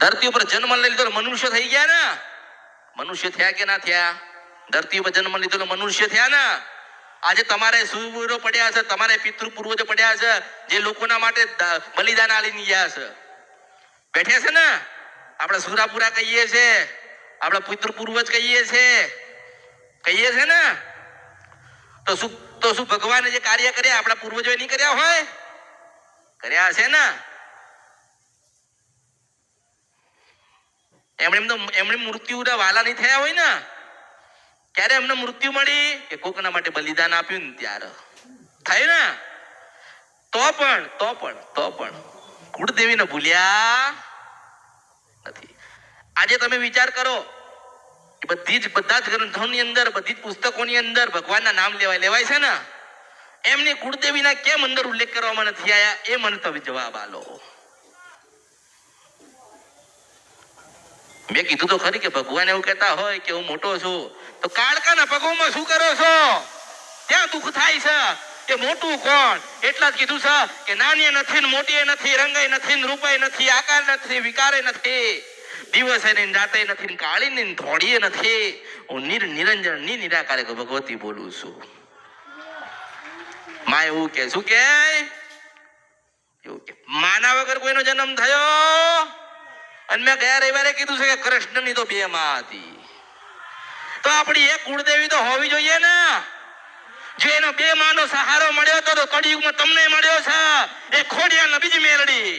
ધરતી ઉપર જન્મ લઈ લીધો મનુષ્ય થઈ ગયા ને? મનુષ્ય થયા કે ના થયા? ધરતી ઉપર જન્મ લીધો મનુષ્ય થયા ને? આજે તમારે સુરવીરો પડ્યા છે, તમારે પિતૃ પૂર્વજો પડ્યા છે, જે લોકોના માટે બલિદાન આલીને ગયા છે, બેઠ્યા છે ને? આપણે સુરાપુરા કહીએ છીએ, આપણે પિતૃ પૂર્વજ કહીએ છે ને? તો શું ભગવાને જે કાર્ય કર્યા આપણા પૂર્વજોએ નહીં કર્યા હોય? કર્યા છે ને? એમણે મૃત્યુના વાલા નહીં થયા હોય ને? ક્યારે એમને મૃત્યુ મળી? કે કોકના માટે બલિદાન આપ્યું ને ત્યારે થયું ને? તો પણ કુળદેવીને ભૂલ્યા નથી. આજે તમે વિચાર કરો, બધા જ ગ્રંથોની અંદર, બધી જ પુસ્તકોની અંદર ભગવાનના નામ લેવાય છે ને? એમની કુળદેવીના કેમ અંદર ઉલ્લેખ કરવામાં નથી આયા? એ મને તમે જવાબ આલો. મેં કીધું તો ખરી કે ભગવાન એવું કહેતા હોય કે હું મોટો છું, તો કાળકાના પગોમાં શું કરો છો? ત્યાં દુઃખ થાય છે કે મોટું કોણ? એટલા જ કીધું છે કે નાની નથી ને મોટી નથી, રંગાઈ નથી ને રૂપાઈ નથી, આકાર નથી, વિકારે નથી, દિવસે ને રાતે નથી ને કાળી ને ધોળીએ નથી, હું નિરંજન નિરાકારે ભગવતી બોલું છું. માં એવું કે શું કે? એવું કે માના વગર કોઈનો જન્મ થયો? અને મેં ગયા રવિવારે કીધું છે કે કૃષ્ણની તો 2 માં હતી. તો આપણી એક કુળદેવી તો હોવી જોઈએ ને? જો એનો 2 માનો સહારો મળ્યો તો કળિયુગમાં તમને મળ્યો છે. એ ખોડિયાર બીજી મેલડી.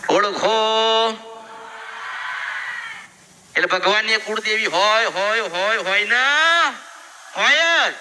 ઓળખો. એટલે ભગવાનની કુળદેવી હોય ના? હોય જ.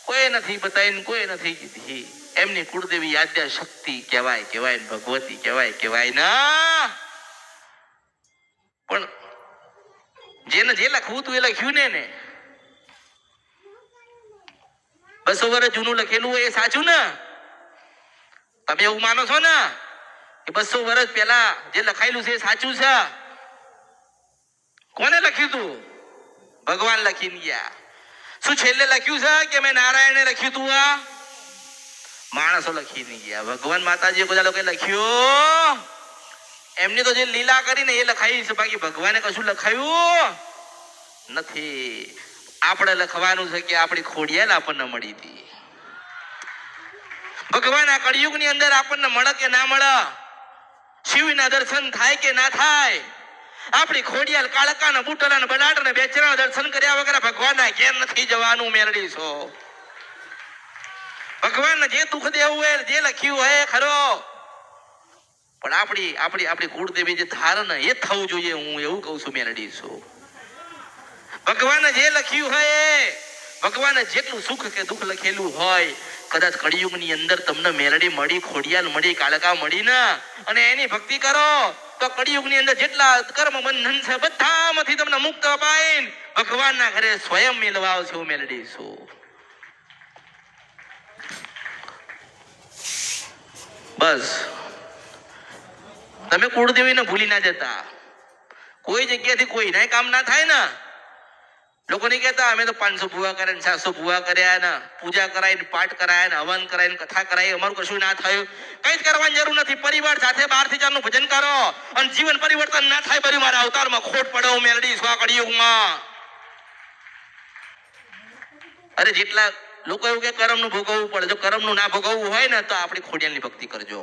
કોઈ નથી બતાવીને, કોઈ નથી કીધી. એમની કુળદેવી આદ્ય શક્તિ કહેવાય, ભગવતી કહેવાય ના? પણ જેને જે લખવું તું એ લખ્યું ને 200 વર્ષ જૂનું લખેલું એ સાચું ને? તમે એવું માનો છો ને કે 200 વર્ષ પહેલા જે લખાયેલું છે એ સાચું છે? કોને લખ્યું તું? ભગવાન લખીને ગયા. શું છેલ્લે લખ્યું છે કે મેં નારાયણે લખ્યું તું? આ માણસો લખીને ગયા. ભગવાન માતાજી બધા લોકો લખ્યું. એમની તો જે લીલા કરીને એ લખાઈ છે, બાકી ભગવાને કશું લખાયું નથી. આપણે લખવાનું છે કે આપણી ખોડિયાલ આપણને મળી હતી. ભગવાન આ કળિયુગની અંદર આપણને મળે કે ના મળે, શિવના દર્શન થાય કે ના થાય, આપણી ખોડિયાલ કાળકાના બુટલાના બડાટના બેચરાના દર્શન કર્યા વગર ભગવાનના ઘેર નથી જવાનું. મેળડીશો ભગવાનને જે દુઃખ દેવું હોય, જે લખ્યું હોય ખરો, પણ આપણી કુળદેવી જે ધારણ એ થવું જોઈએ. હું એવું કહું છું મેળડીશો, ભગવાને જે લખ્યું હોય, ભગવાને જેટલું સુખ કે દુઃખ લખેલું હોય, કદાચ કળિયુગની અંદર તમને મેલડી મળી, ખોડિયાલ મળી, કાળકા મળી ને, અને એની ભક્તિ કરો તો કળિયુગની અંદર જેટલા કર્મ બંધન છે બધામાંથી તમને મુક્ત અપાઈને ભગવાનના ઘરે સ્વયં મેળવા આવશે. મેલડી છું. બસ તમે કુળદેવીને ભૂલી ના જતા. કોઈ જગ્યાથી કોઈ ના કામ ના થાય ને. લોકો નહીં કહેતા અમે તો 500 ભૂવા કર્યા ને 700 ભૂવા કર્યા ને, પૂજા કરાય, પાઠ કરાય ને, હવન કરાય, કથા કરાય, અમારું કશું ના થયું. કઈ જ કરવાની જરૂર નથી. પરિવાર સાથે 12 થી 4 નું ભજન કરો અને જીવન પરિવર્તન ના થાય. બરી મારા અવતારમાં ખોટ પડે. મેલડી સ્વા કળિયુગમાં. અરે જેટલા લોકો એવું કે કર્મ નું ભોગવવું પડે, જો કર્મ નું ના ભોગવવું હોય ને તો આપણી ખોડિયાલની ભક્તિ કરજો.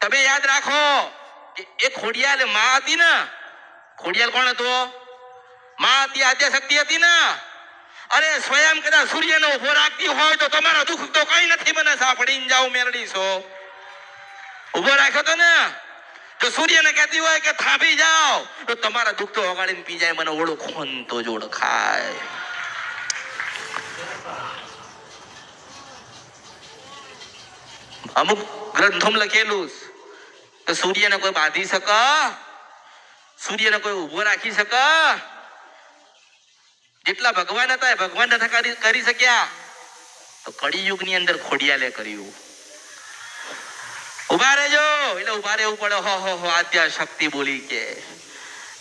તમે યાદ રાખો કે એ ખોડિયાલ માં હતી ને. ખોડિયાલ કોણ હતો? માં હતી, આદ્ય શક્તિ હતી ને. અરે સ્વયં કદાચ સૂર્યને ઉભો રાખતી હોય તો તમારા દુઃખ તો કઈ નથી બને. સાંભળીને જાઓ મેલડીશો. ઉભો રાખ્યો તો ને, તો સૂર્યને કહેતી હોય કે થાપી જાઓ તો તમારા દુઃખ તો ઓગાળીને પી જાય. મને ઓળખો તો જ ઓળખાય. અમુક ગ્રંથોમાં લખેલું કે સૂર્યને કોઈ બાંધી શકે, સૂર્યને કોઈ ઉભો રાખી શકે. જેટલા ભગવાન હતા એ ભગવાન નથી કરી શક્યા, તો કળિયુગની અંદર ખોડિયાલે કર્યું. ઉભા રહેજો એટલે ઉભા રહેવું પડે. હો આદ્ય શક્તિ બોલી કે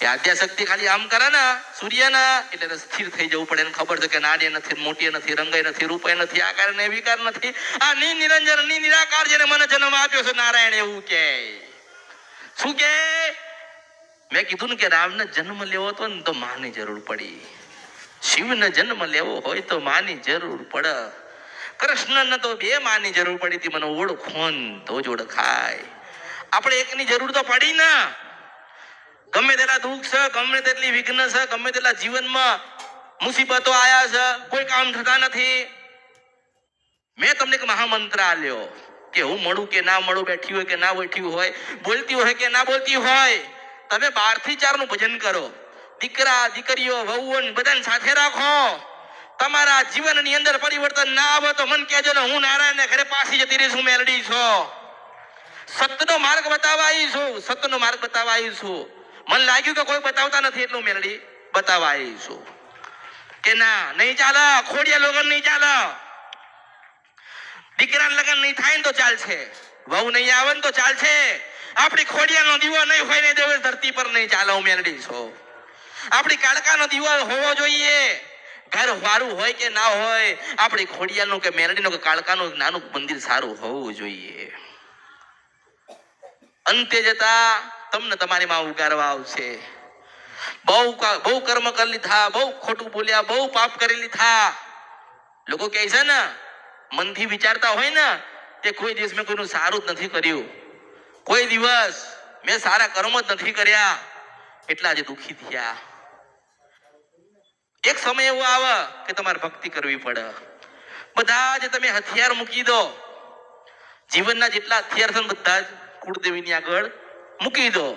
એ આદ્યાશક્તિ ખાલી આમ કરે ને સૂર્યના એટલે સ્થિર થઈ જવું પડે. એને ખબર છે કે નાની નથી, મોટી નથી, રંગાઈ નથી, રૂપાઈ નથી, આકાર ને વિકાર નથી, આ નિરંજન નિરાકાર જેને મને જન્મ આપ્યો છે નારાયણ એવું કે. શું કે મેં કીધું ને કે રામને જન્મ લેવો હતો ને તો માની જરૂર પડી, શિવને જન્મ લેવો હોય તો માની જરૂર પડે, કૃષ્ણને તો બે માની જરૂર પડી હતી, મને ઓળખો તો જ ઓળખાય. આપણે એકની જરૂર તો પડી ને. ગમે તેટલા દુઃખ છે, ગમે તેટલી વિઘ્ન છે, ગમે તેટલા જીવનમાં મુસીબતો આયા છે, કોઈ કામ થતા નથી. મેં તમને એક મહામંત્ર આલ્યો કે હું મળું કે ના મળું, બેઠી હોય કે ના બેઠી હોય, બોલતી હોય કે ના બોલતી હોય, તમે 12 થી 4 નું ભજન કરો. દીકરા દીકરીઓ વહુઓ બધાને સાથે રાખો. તમારા જીવનની અંદર પરિવર્તન ના આવે તો મન કહેજો ને હું નારાયણ ને ઘરે પાછી જતી રહીશ, હું મેલડી છું. સત્યનો માર્ગ બતાવવા આવી છું, સત્યનો માર્ગ બતાવવા આવી છું. મને લાગ્યું કે કોઈ બતાવતા નથી એટલું મેલડી બતાવવા આવી છું કે ના નહીં ચાલે, ખોડિયા લોગન નહીં ચાલે. દીકરા લગન નહીં થાય ને તો ચાલશે, વહુ નહીં આવે ને તો ચાલશે. આપણી ખોડિયાનો દીવો નહીં હોય ને દેવે ધરતી પર નહીં ચાલે, હું મેલડી છું. આપણી કાળકાનો દીવો હોવો જોઈએ. ઘર વારું હોય કે ના હોય, આપણી ખોડિયાનું કે મેલડીનું કે કાળકાનું નાનું મંદિર સારું હોવું જોઈએ. અંતે જતા તમને તમારી માં ઉગારવા આવશે. બહુ કર્મ કરી લીધા, બહુ ખોટું બોલ્યા, બહુ પાપ કરી લીધા. લોકો કહે છે ને મનથી વિચારતા હોય ને કે કોઈ દિવસ મેં કોઈનું સારું જ નથી કર્યું, કોઈ દિવસ મેં સારા કર્મ જ નથી કર્યા, એટલા જ દુઃખી થયા. એક સમય એવો આવે કે તમારે ભક્તિ કરવી પડે. બધા જ તમે હથિયાર મૂકી દો, જીવનના જેટલા હથિયાર છે બધા જ કુળદેવીની આગળ મૂકી દો.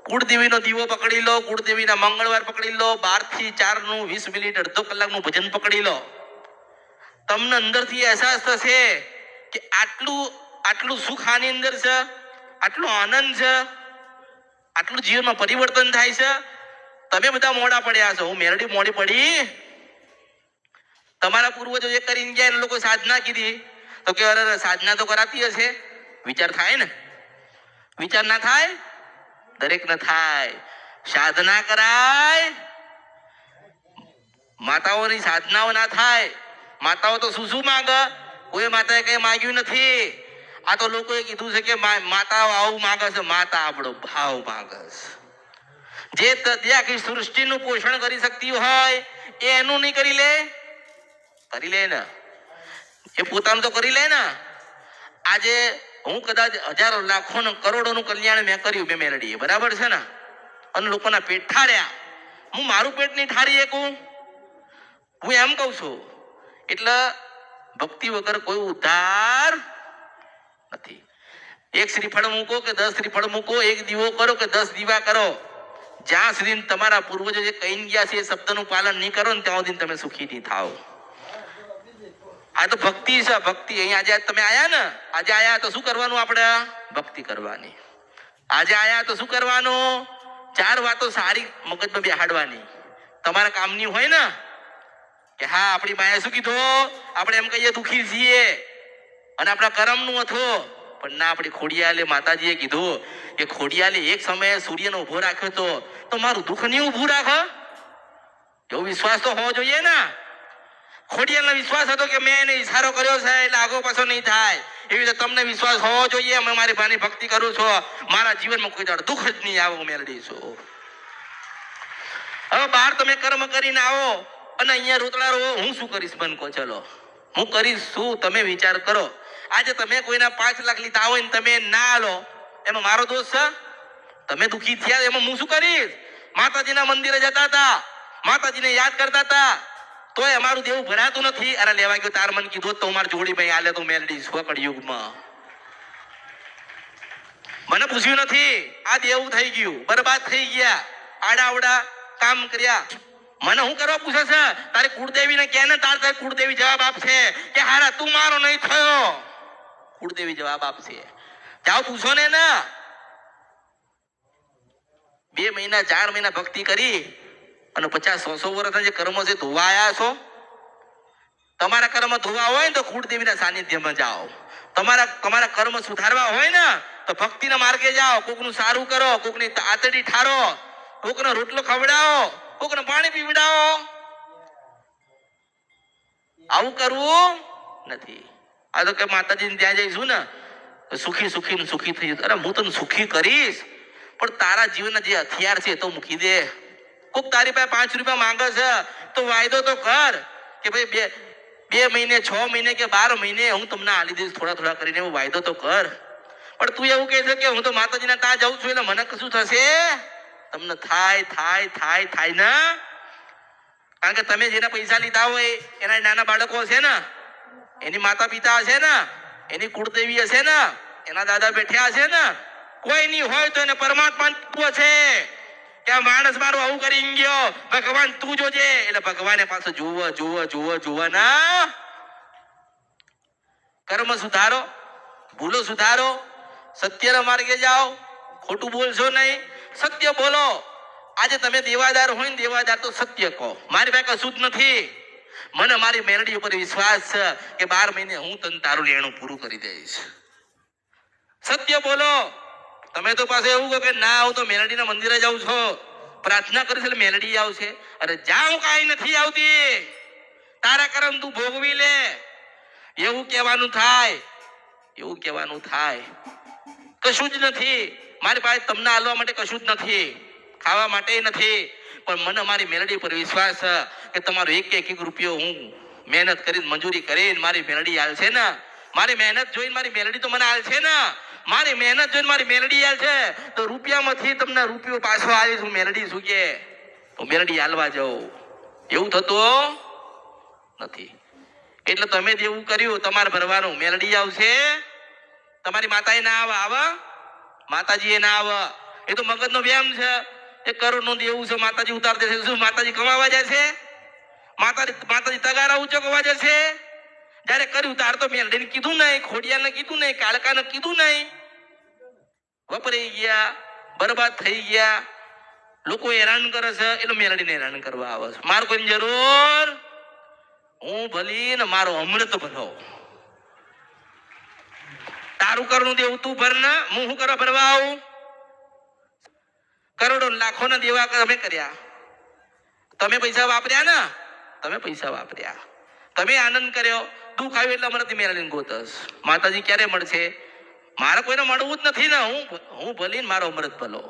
કુળદેવીનો દીવો પકડી લો, કુળદેવીના મંગળવાર પકડી લો, 12 થી 4 નું 20 મિનિટ અડધો કલાકનું ભજન પકડી લો. તમને અંદરથી અહેસાસ થશે કે આટલું સુખ આની અંદર છે, આટલો આનંદ છે, આટલું જીવનમાં પરિવર્તન થાય છે. તમે બધા મોડા પડ્યા છો, હું મેરડી મોડી પડી. તમારા પૂર્વજો જે કરીને ગયા એને લોકો સાધના કીધી તો કે અરે સાધના તો કરાતી હશે. વિચાર થાય ને? વિચાર ના થાય? દરેક ને થાય. સાધના કરાય, માતાઓની સાધનાઓ ના થાય. માતાઓ તો શું માંગે? કોઈ માતાએ કઈ માંગ્યું નથી. આ તો લોકોએ કીધું છે કે માતાઓ આવું માંગે છે. માતા આપણો ભાવ માંગે છે. જે આખી સૃષ્ટિનું પોષણ કરી શકતી હોય એ એનું નહીં કરી લે? કરી લે ને, એ પોતાનું તો કરી લે ને. આજે હું કદાચ હજારો લાખો કરોડોનું કલ્યાણ મેં કર્યું બે મેલડીએ, બરાબર છે ને, અને લોકોના પેટ ઠાર્યા. હું મારું પેટ નહીં ઠારી શકું? હું એમ કઉ છું. એટલે ભક્તિ વગર કોઈ ઉદ્ધાર નથી. એક શ્રીફળ મૂકો કે 10 શ્રીફળ મૂકો, એક દીવો કરો કે 10 દીવા કરો, જ્યાં સુધી તમારા પૂર્વજો જે કહી ગયા છે એ શબ્દનું પાલન નહીં કરો ને ત્યાં સુધી તમે સુખી નહીં થાવ. આ તો ભક્તિ છે, ભક્તિ. અહીંયા આજે તમે આયા ને, આજે આયા તો શું કરવાનું? આપણે ભક્તિ કરવાની. આજે આયા તો શું કરવાનું? 4 વાતો સારી મગજમાં બેહાડવાની. તમારા કામની હોય ને કે હા આપણી માએ શું કીધું, આપણે એમ કહીએ દુઃખી છીએ અને આપણા કર્મનું હતું, પણ ના, આપણી ખોડિયાલે માતાજીએ કીધું કે ખોડિયાલે એક સમયે સૂર્યનો ઉભો રાખ્યો તો મારું દુઃખ નહીં ઊભું રાખે. એવો વિશ્વાસ તો હોવો જોઈએ ને. ખોડિયાલનો વિશ્વાસ હતો કે મેં એને ઈશારો કર્યો છે એટલે આગો પાછો નહીં થાય. એવી રીતે તમને વિશ્વાસ હોવો જોઈએ. અમે મારી ભાની ભક્તિ કરું છું, મારા જીવનમાં કોઈ દાડો દુઃખ જ નહીં આવે, હું મેળવી છું. હવે બહાર તમે કર્મ કરીને આવો અને અહીંયા રોતડા રહો, હું શું કરીશ? મન કહો, ચલો હું કરીશ શું? તમે વિચાર કરો. આજે તમે કોઈના 5 લાખ લીધા હોય ને તમે ના લો, એમાં મારો દોષ છે? તમે દુઃખી થયા એમાં હું શું કરીશ? માતાજીના મંદિરે જતા હતા, માતાજીને યાદ કરતા હતા, તોય અમારું દેવું ભરાતું નથી. અરે લેવા ગયો તાર મન કીધું તો મારી જોડી ભાઈ આલે તો મેલડી સ્વકડ યુગમાં મને પૂછ્યું નથી. આ દેવું થઈ ગયું, બરબાદ થઈ ગયા, આડાવડા કામ કર્યા. મને હું કરવા પૂછે છે? તારી કુળદેવીને કહે ને, તારી કુળદેવી જવાબ આપશે કે હારા તું મારો નહીં થયો. કુળદેવી જવાબ આપશે. જાઓ પૂછો ને. 2 મહિના 4 મહિના ભક્તિ કરી અને 50-100 વર્ષના જે કર્મ છે ધોવા આવ્યા છો. તમારા કર્મ ધોવા હોય ને તો કુળદેવીના સાનિધ્યમાં જાઓ. તમારા કર્મ સુધારવા હોય ને તો ભક્તિના માર્ગે જાઓ. કોકનું સારું કરો, કોકની આતડી ઠારો, કોકનો રોટલો ખવડાવો, કોકને પાણી પીવડાવો. આવું કરવું નથી. આ તો કે માતાજીને ત્યાં જઈશું ને સુખી સુખી ને સુખી થઈ જશે. અરે હું તને સુખી કરીશ, પણ તારા જીવનના જે હથિયાર છે એ તો મૂકી દે. કોક તારી પાસે 5 રૂપિયા માંગે છે તો વાયદો તો કર કે ભાઈ બે મહિને 6 મહિને કે 12 મહિને હું તમને આલી દઈશ થોડા થોડા કરીને, એવો વાયદો તો કર. પણ તું એવું કહે છે કે હું તો માતાજીના ત્યાં જાઉં છું એટલે મને કશું થશે. તમને થાય ને. કારણ કે તમે જેના પૈસા લીધા હોય એના નાના બાળકો હશે ને, એની માતા પિતા હશે ને, એની કુળદેવી હશે ને, એના દાદા બેઠ્યા હશે ને. કોઈ નહીં હોય તો એને પરમાત્મા છે કે આ માણસ મારું આવું કરી ગયો, ભગવાન તું જોજે. એટલે ભગવાને પાછું જુઓ ના. કર્મ સુધારો, ભૂલો સુધારો, સત્યના માર્ગે જાઓ, ખોટું બોલશો નહીં, સત્ય બોલો. આજે તમે દેવાદાર હોય ને, દેવાદાર તો સત્ય કહો. મારી પાસે કશું જ નથી, મને મારી મેલડી ઉપર વિશ્વાસ છે કે 12 મહિને હું તને તારું લેણું પૂરું કરી દઈશ. સત્ય બોલો. તમે તો પાસે એવું કહો કે ના હું તો મેલડીના મંદિરે જાઉં છું, પ્રાર્થના કરીશ એટલે મેલડી આવશે. અરે જાઉં કાંઈ નથી આવતી, તારા કર્મ તું ભોગવી લે. એવું કહેવાનું થાય. કશું જ નથી મારી પાસે તમને આલવા માટે, કશું જ નથી ખાવા માટે નથી. પણ મને મારી મેલડી પર વિશ્વાસ છે કે તમારો એક રૂપિયો હું મહેનત કરીને મજૂરી કરીને મારી મેલડી આલશે ને. મારી મહેનત જોઈને મારી મેલડી તો મને આલશે ને. મારી મહેનત જોઈને મારી મેલડી આલશે તો રૂપિયામાંથી તમને રૂપિયો પાછો આવીશ. હું મેલડી શું કે હું મેલડી આલવા જાઉં, એવું થતું નથી. એટલે તમે જેવું કર્યું તમારે ભરવાનું. મેલડી આવશે, તમારી માતાએ ના આવે, માતાજી એ ના આવે. એ તો મગજનો વ્યાયામ છે. 1 કરોડનું દેવું છે, માતાજી ઉતાર દેશે. શું માતાજી કમાવા જશે? માતાજી તગારા ઉચકવા જશે? જયારે કર્યું તાર તો મેલડીને કીધું નહીં, ખોડિયાને કીધું નહીં, કાળકાને કીધું નહીં, વપરાઈ ગયા, બરબાદ થઈ ગયા. લોકો હેરાન કરે છે એટલે મેલડીને હેરાન કરવા આવે છે. મારે કોઈની જરૂર, હું ભલી ને મારો અમૃત ભલો. તારું કરનું દેવું તું ભર ને, હું શું કરવા ભરવા આવું? કરોડો લાખો ના દેવા તમે કર્યા, તમે પૈસા વાપર્યા, તમે આનંદ કર્યો, દુઃખ આવ્યું એટલે અમારાથી મેળવીને ગોતસ. માતાજી ક્યારે મળશે? મારે કોઈને મળવું જ નથી ને. હું ભલી ને મારો અમૃત ભલો.